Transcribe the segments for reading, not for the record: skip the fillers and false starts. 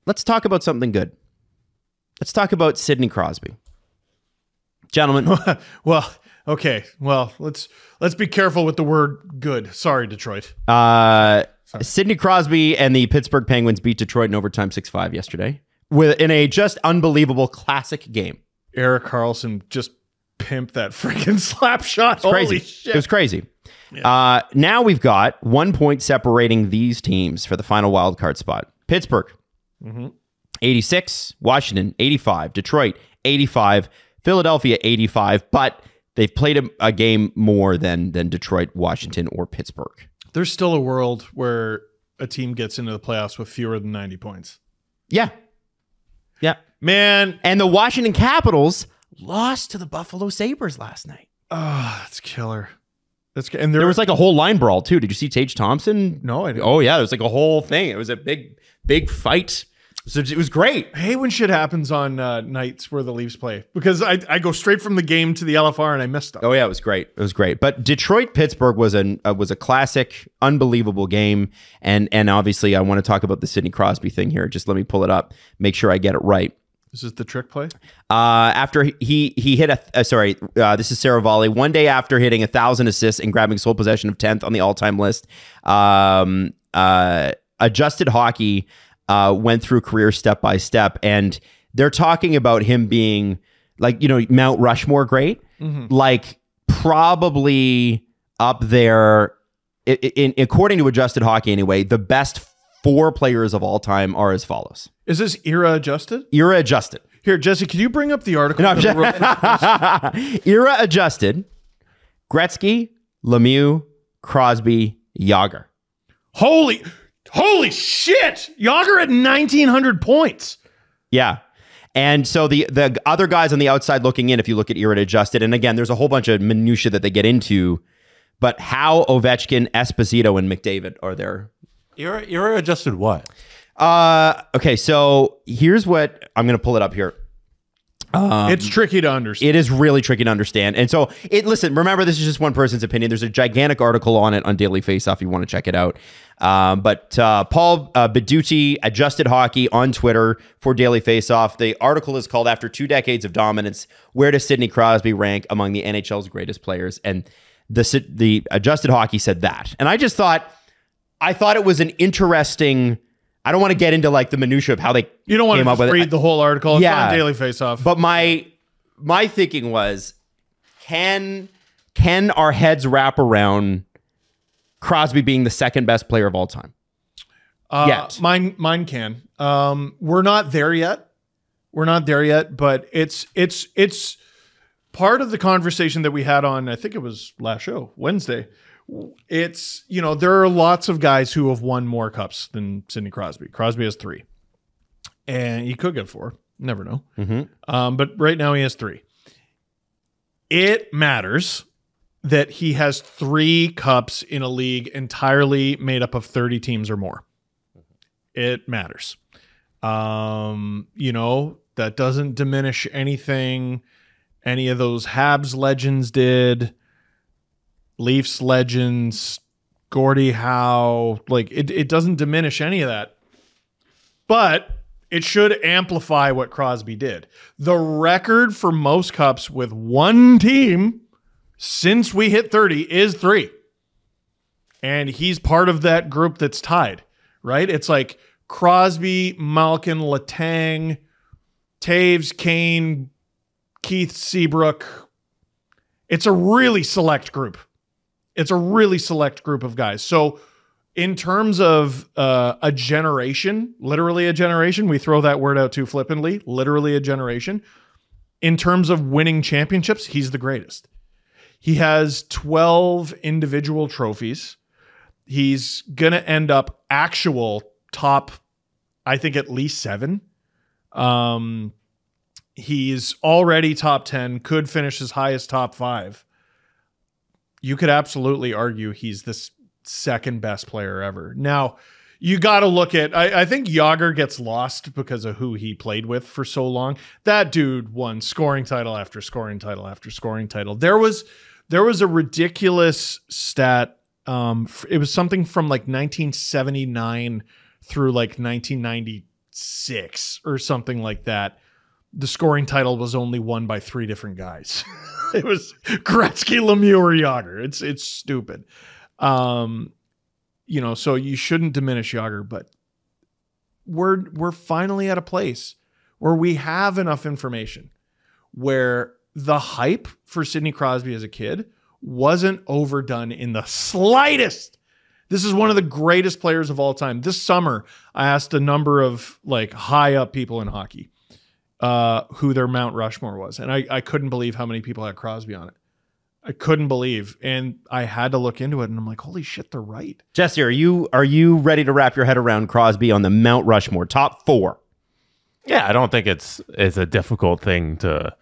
let's talk about something good. Let's talk about Sidney Crosby. Gentlemen. Well, okay. Well, let's be careful with the word good. Sorry, Detroit. Sidney Crosby and the Pittsburgh Penguins beat Detroit in overtime 6-5 yesterday in a just unbelievable classic game. Erik Karlsson just pimped that freaking slap shot. Crazy. Holy shit. It was crazy. Yeah. Now we've got 1 point separating these teams for the final wild card spot. Pittsburgh, 86. Washington, 85. Detroit, 85. Philadelphia, 85. But they've played a game more than Detroit, Washington, or Pittsburgh. There's still a world where a team gets into the playoffs with fewer than 90 points. Yeah. Yeah. Man. And the Washington Capitals lost to the Buffalo Sabres last night. Oh, that's killer. And there was like a whole line brawl too. Did you see Tage Thompson? No, I didn't. Oh yeah, there was like a whole thing. It was a big fight. So it was great. I hate when shit happens on nights where the Leafs play because I go straight from the game to the LFR and I missed stuff. Oh yeah, it was great. It was great. But Detroit Pittsburgh was a classic, unbelievable game. And obviously I want to talk about the Sidney Crosby thing here. Just let me pull it up, make sure I get it right. This is the trick play? After he hit this is Sarah Volley. One day after hitting 1,000 assists and grabbing sole possession of 10th on the all-time list, Adjusted Hockey went through career step by step, and they're talking about him being like, Mount Rushmore great, like probably up there according to Adjusted Hockey anyway. The best 4 players of all time are as follows. Is this era adjusted? Era adjusted. Here, Jesse, can you bring up the article? No, era adjusted. Gretzky, Lemieux, Crosby, Jágr. Holy shit! Jágr at 1,900 points. Yeah. And so the other guys on the outside looking in, if you look at era adjusted, and again, there's a whole bunch of minutia that they get into, but Howe, Ovechkin, Esposito, and McDavid are there. Era adjusted what? Okay, so here's what I'm going to pull it up here. It's tricky to understand. It is really tricky to understand. And so, listen, remember, this is just one person's opinion. There's a gigantic article on it on Daily Faceoff if you want to check it out. But Paul Beducci, Adjusted Hockey on Twitter for Daily Faceoff. The article is called After 2 Decades of Dominance, Where Does Sidney Crosby Rank Among the NHL's Greatest Players? And the Adjusted Hockey said that. And I thought it was an interesting... I don't want to get into like the minutia of how they You don't want came to up with read it. the whole article. It's Yeah. on Daily Faceoff. But my thinking was, can our heads wrap around Crosby being the second best player of all time? Yet. Mine can. We're not there yet. But it's part of the conversation that we had on, I think it was last show, Wednesday. It's, there are lots of guys who have won more cups than Sidney Crosby. Crosby has 3. And he could get 4. Never know. But right now he has 3. It matters that he has 3 cups in a league entirely made up of 30 teams or more. It matters. That doesn't diminish anything any of those Habs legends did. Leafs legends, Gordie Howe, like it doesn't diminish any of that. But it should amplify what Crosby did. The record for most cups with one team since we hit 30 is 3. And he's part of that group that's tied, right? It's like Crosby, Malkin, Letang, Taves, Kane, Keith Seabrook. It's a really select group. It's a really select group of guys. So in terms of a generation, literally a generation, we throw that word out too flippantly, literally a generation. In terms of winning championships, he's the greatest. He has 12 individual trophies. He's going to end up actual top, I think at least 7. He's already top 10, could finish as high as top 5. You could absolutely argue he's the second best player ever. Now, you got to look at, I think Jágr gets lost because of who he played with for so long. That dude won scoring title after scoring title after scoring title. There was a ridiculous stat. It was something from like 1979 through like 1996 2006 or something like that, the scoring title was only won by 3 different guys. It was Gretzky, Lemieux, or Jágr. It's stupid. So you shouldn't diminish Jágr, but we're finally at a place where we have enough information where the hype for Sidney Crosby as a kid wasn't overdone in the slightest. This is one of the greatest players of all time. This summer, I asked a number of high up people in hockey who their Mount Rushmore was. And I couldn't believe how many people had Crosby on it. I couldn't believe. And I had to look into it, and I'm like, holy shit, they're right. Jesse, are you ready to wrap your head around Crosby on the Mount Rushmore top 4? Yeah, I don't think it's a difficult thing to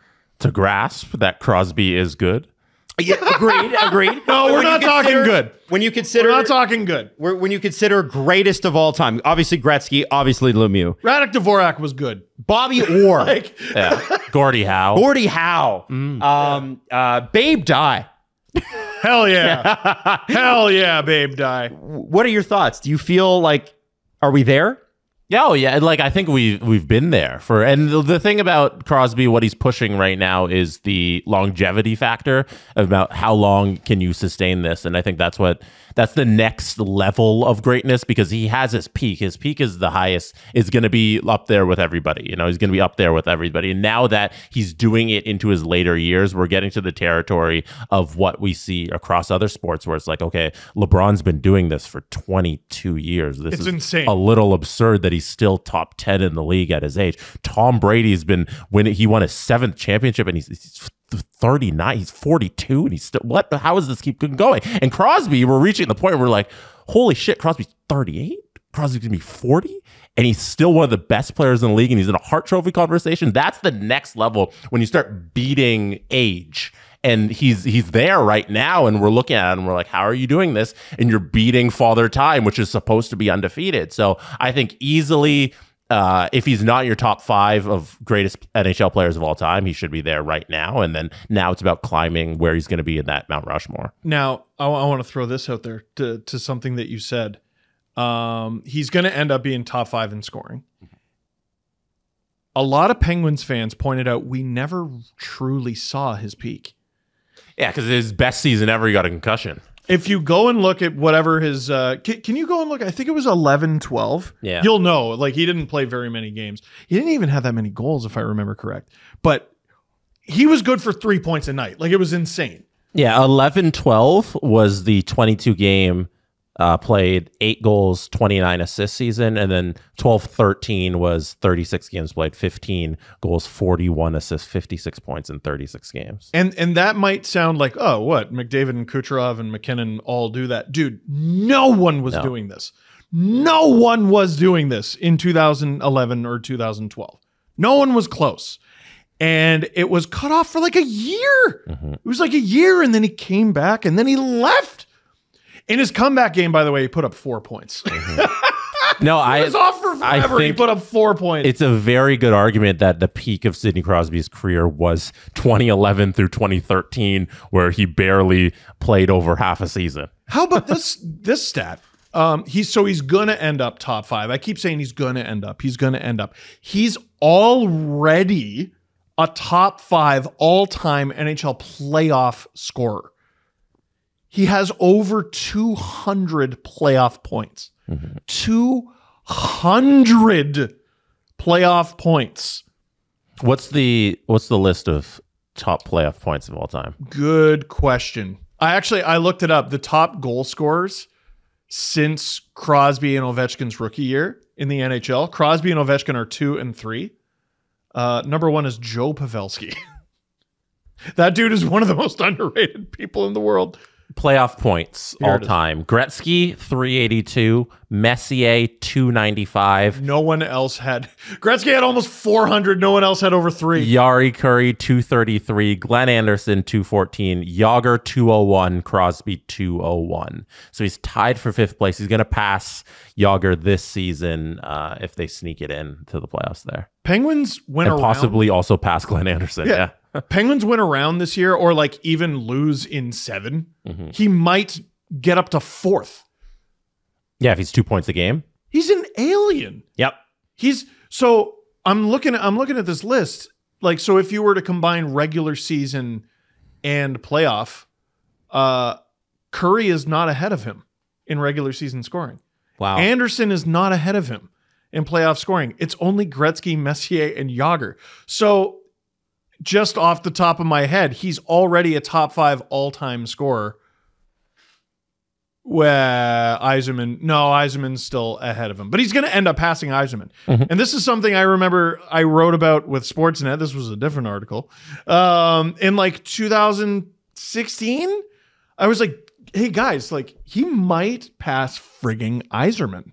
grasp that Crosby is good. Yeah, agreed. No, we're not talking good. When you consider, we're not talking good. When you consider greatest of all time, obviously Gretzky, obviously Lemieux. Radek Dvorak was good. Bobby Orr. Gordie Howe. Babe Dye. Hell yeah. Hell yeah, Babe Dye. What are your thoughts? Do you feel like, are we there? Yeah, oh yeah, I think we've been there and the thing about Crosby, what he's pushing right now is the longevity factor about how long can you sustain this, and I think that's the next level of greatness, because he has his peak. His peak is the highest, is going to be up there with everybody. He's going to be up there with everybody. And now that he's doing it into his later years, we're getting to the territory of what we see across other sports where it's like, okay, LeBron's been doing this for 22 years. This is insane. A little absurd that he's still top 10 in the league at his age. Tom Brady's been winning. He won his 7th championship, and he's 39, he's 42, and he's still, how does this keep going? And Crosby, we're reaching the point where we're like, holy shit, Crosby's 38? Crosby's gonna be 40? And he's still one of the best players in the league, and he's in a Hart Trophy conversation. That's the next level when you start beating age. And he's there right now, and we're looking at it and we're like, how are you doing this? And you're beating Father Time, which is supposed to be undefeated. So I think easily, if he's not your top 5 of greatest NHL players of all time, he should be there right now. And then now it's about climbing where he's going to be in that Mount Rushmore. Now, I want to throw this out there to something that you said. He's going to end up being top 5 in scoring. A lot of Penguins fans pointed out we never truly saw his peak. Yeah, because his best season ever, he got a concussion. If you go and look at whatever his can you go and look? I think it was 11-12. Yeah. You'll know. He didn't play very many games. He didn't even have that many goals, if I remember correct. But he was good for 3 points a night. It was insane. Yeah, 11-12 was the 22 game played, 8 goals, 29 assists season, and then 12-13 was 36 games played, 15 goals, 41 assists, 56 points in 36 games. And that might sound like, oh, what? McDavid and Kucherov and McKinnon all do that. Dude, no one was doing this. No one was doing this in 2011 or 2012. No one was close. And it was cut off for a year. Mm-hmm. It was a year, and then he came back, and then he left. In his comeback game, by the way, he put up 4 points. Mm-hmm. No, he was off for forever. He put up 4 points. It's a very good argument that the peak of Sidney Crosby's career was 2011 through 2013, where he barely played over half a season. How about this stat? He's going to end up top 5. I keep saying he's going to end up. He's going to end up. He's already a top 5 all-time NHL playoff scorer. He has over 200 playoff points. Mm-hmm. 200 playoff points. What's the list of top playoff points of all time? Good question. I looked it up. The top goal scorers since Crosby and Ovechkin's rookie year in the NHL. Crosby and Ovechkin are 2 and 3. Number 1 is Joe Pavelski. That dude is one of the most underrated people in the world. Playoff points all time. Gretzky, 382. Messier, 295. No one else had. Gretzky had almost 400. No one else had over 3. Jari Kurri, 233. Glenn Anderson, 214. Jágr, 201. Crosby, 201. So he's tied for 5th place. He's going to pass Jágr this season if they sneak it in to the playoffs there. Penguins win around. Possibly also pass Glenn Anderson. Yeah. Penguins win around this year, or even lose in 7. Mm-hmm. He might get up to 4th. Yeah, if he's 2 points a game. He's an alien. Yep. So I'm looking at this list. Like, so if you were to combine regular season and playoff, Curry is not ahead of him in regular season scoring. Wow. Anderson is not ahead of him in playoff scoring. It's only Gretzky, Messier, and Yager. So just off the top of my head, he's already a top 5 all-time scorer. Where Yzerman's still ahead of him, but he's going to end up passing Yzerman. And this is something I remember I wrote about with Sportsnet. This was a different article. In like 2016, I was like, hey guys, like he might pass frigging Yzerman.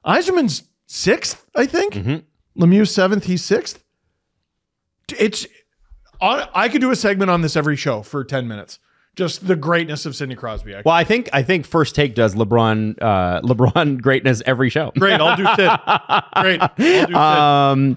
Yzerman's 6th, I think. Lemieux 7th, he's 6th. I could do a segment on this every show for 10 minutes. Just the greatness of Sidney Crosby. Well, I think First Take does LeBron greatness every show. Great, I'll do Sid. Great, I'll do Sid.